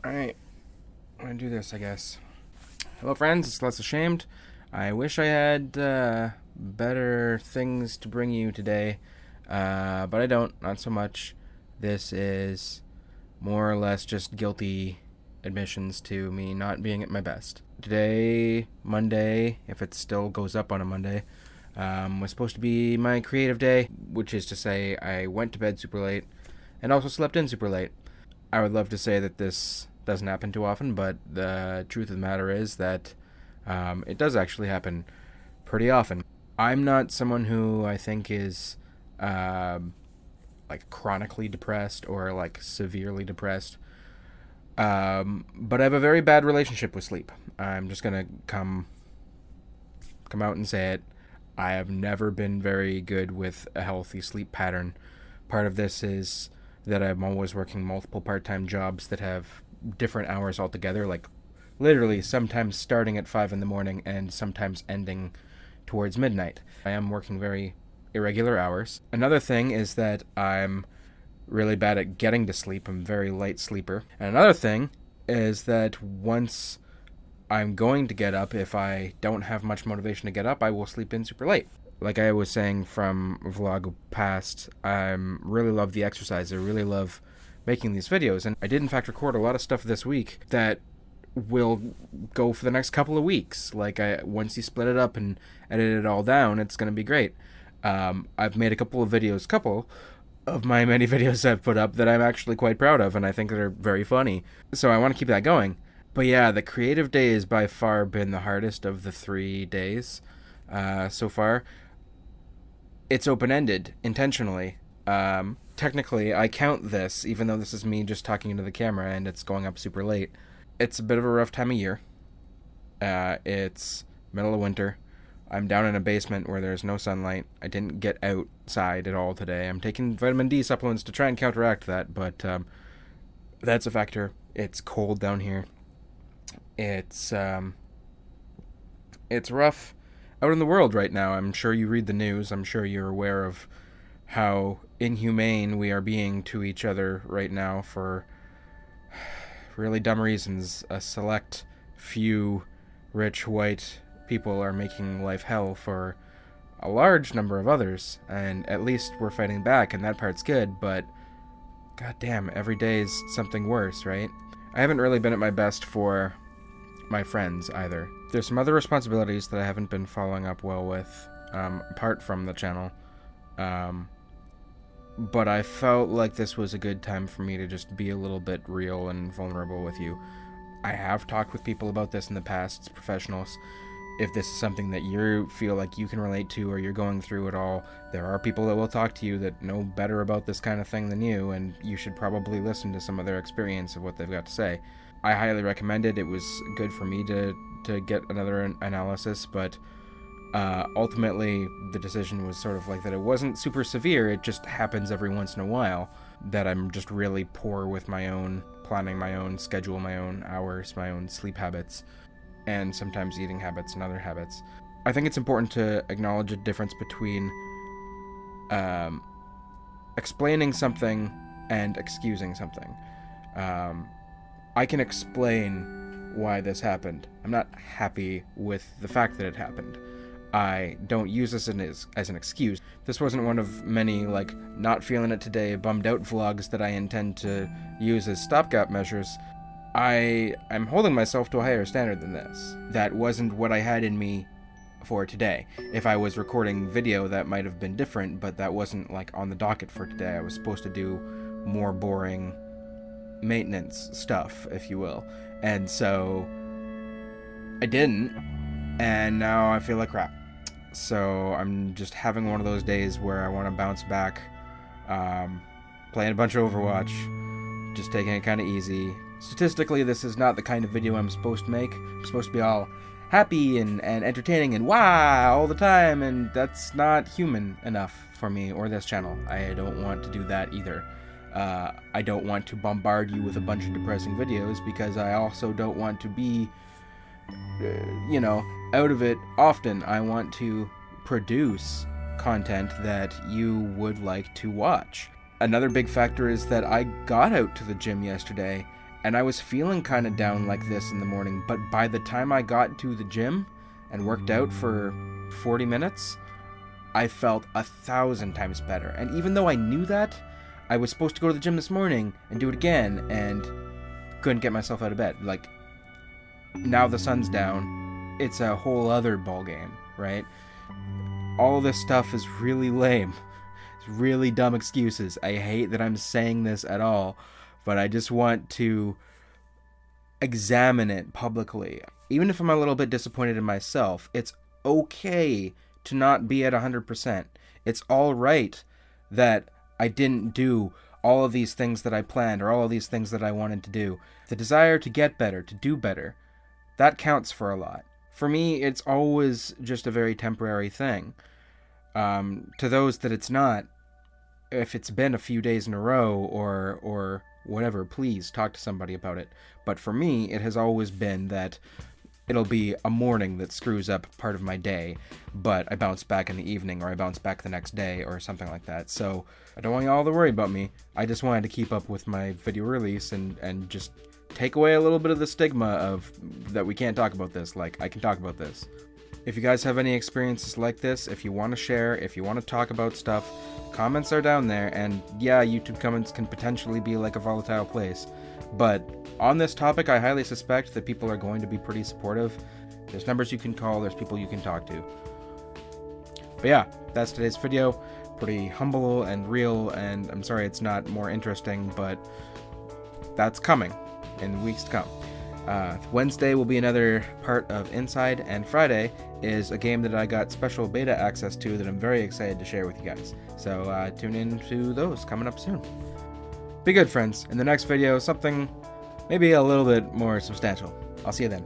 Alright, I'm gonna do this, I guess. Hello, friends, it's Less Ashamed. I wish I had better things to bring you today, but I don't, not so much. This is more or less just guilty admissions to me not being at my best. Today, Monday, if it still goes up on a Monday, was supposed to be my creative day, which is to say I went to bed super late and also slept in super late. I would love to say that this doesn't happen too often, but the truth of the matter is that it does actually happen pretty often. I'm not someone who I think is like chronically depressed or like severely depressed, but I have a very bad relationship with sleep. I'm just gonna come out and say it. I have never been very good with a healthy sleep pattern. Part of this is that I'm always working multiple part-time jobs that have different hours altogether, like literally sometimes starting at 5 in the morning and sometimes ending towards midnight. I am working very irregular hours. Another thing is that I'm really bad at getting to sleep. I'm a very light sleeper. And another thing is that once I'm going to get up, if I don't have much motivation to get up, I will sleep in super late. Like I was saying from vlog past, I really love the exercise. I really love making these videos, and I did in fact record a lot of stuff this week that will go for the next couple of weeks. Like once you split it up and edit it all down, it's going to be great. I've made a couple of my many videos I've put up that I'm actually quite proud of, and I think they're very funny. So I want to keep that going. But yeah, the creative day has by far been the hardest of the 3 days so far. It's open-ended, intentionally. Technically, I count this, even though this is me just talking into the camera and it's going up super late. It's a bit of a rough time of year. It's middle of winter. I'm down in a basement where there's no sunlight. I didn't get outside at all today. I'm taking vitamin D supplements to try and counteract that, but that's a factor. It's cold down here. It's rough out in the world right now. I'm sure you read the news. I'm sure you're aware of how inhumane we are being to each other right now for really dumb reasons. A select few rich white people are making life hell for a large number of others, and at least we're fighting back, and that part's good, but goddamn, every day is something worse, right? I haven't really been at my best for my friends either. There's some other responsibilities that I haven't been following up well with, apart from the channel. But I felt like this was a good time for me to just be a little bit real and vulnerable with you. I have talked with people about this in the past, professionals. If this is something that you feel like you can relate to or you're going through at all, there are people that will talk to you that know better about this kind of thing than you, and you should probably listen to some of their experience of what they've got to say. I highly recommend it. It was good for me to get another analysis, but ultimately the decision was sort of like that it wasn't super severe. It just happens every once in a while that I'm just really poor with my own planning, my own schedule, my own hours, my own sleep habits, and sometimes eating habits and other habits. I think it's important to acknowledge a difference between explaining something and excusing something. I can explain why this happened. I'm not happy with the fact that it happened. I don't use this as an excuse. This wasn't one of many, like, not feeling it today, bummed out vlogs that I intend to use as stopgap measures. I'm holding myself to a higher standard than this. That wasn't what I had in me for today. If I was recording video, that might have been different, but that wasn't, like, on the docket for today. I was supposed to do more boring maintenance stuff, if you will. And so I didn't, and now I feel like crap. So I'm just having one of those days where I want to bounce back, playing a bunch of Overwatch, just taking it kind of easy. Statistically, this is not the kind of video I'm supposed to make. I'm supposed to be all happy and entertaining and wow all the time, and that's not human enough for me or this channel. I don't want to do that either. I don't want to bombard you with a bunch of depressing videos because I also don't want to be, out of it often. I want to produce content that you would like to watch. Another big factor is that I got out to the gym yesterday And I was feeling kind of down like this in the morning, but by the time I got to the gym and worked out for 40 minutes, I felt 1,000 times better. And even though I knew that, I was supposed to go to the gym this morning and do it again, and couldn't get myself out of bed. Like, now the sun's down, it's a whole other ballgame, right? All this stuff is really lame. It's really dumb excuses. I hate that I'm saying this at all, but I just want to examine it publicly. Even if I'm a little bit disappointed in myself, it's okay to not be at 100%. It's all right that I didn't do all of these things that I planned or all of these things that I wanted to do. The desire to get better, to do better, that counts for a lot. For me, it's always just a very temporary thing. To those that it's not, if it's been a few days in a row or whatever, please talk to somebody about it. But for me, it has always been that it'll be a morning that screws up part of my day, but I bounce back in the evening, or I bounce back the next day, or something like that. So I don't want you all to worry about me. I just wanted to keep up with my video release and just take away a little bit of the stigma of that we can't talk about this. Like, I can talk about this. If you guys have any experiences like this, if you want to share, if you want to talk about stuff, comments are down there. And yeah, YouTube comments can potentially be like a volatile place, but on this topic, I highly suspect that people are going to be pretty supportive. There's numbers you can call, there's people you can talk to. But yeah, that's today's video. Pretty humble and real, and I'm sorry it's not more interesting, but that's coming in weeks to come. Wednesday will be another part of Inside, and Friday is a game that I got special beta access to that I'm very excited to share with you guys. So tune in to those coming up soon. Be good, friends. In the next video, something maybe a little bit more substantial. I'll see you then.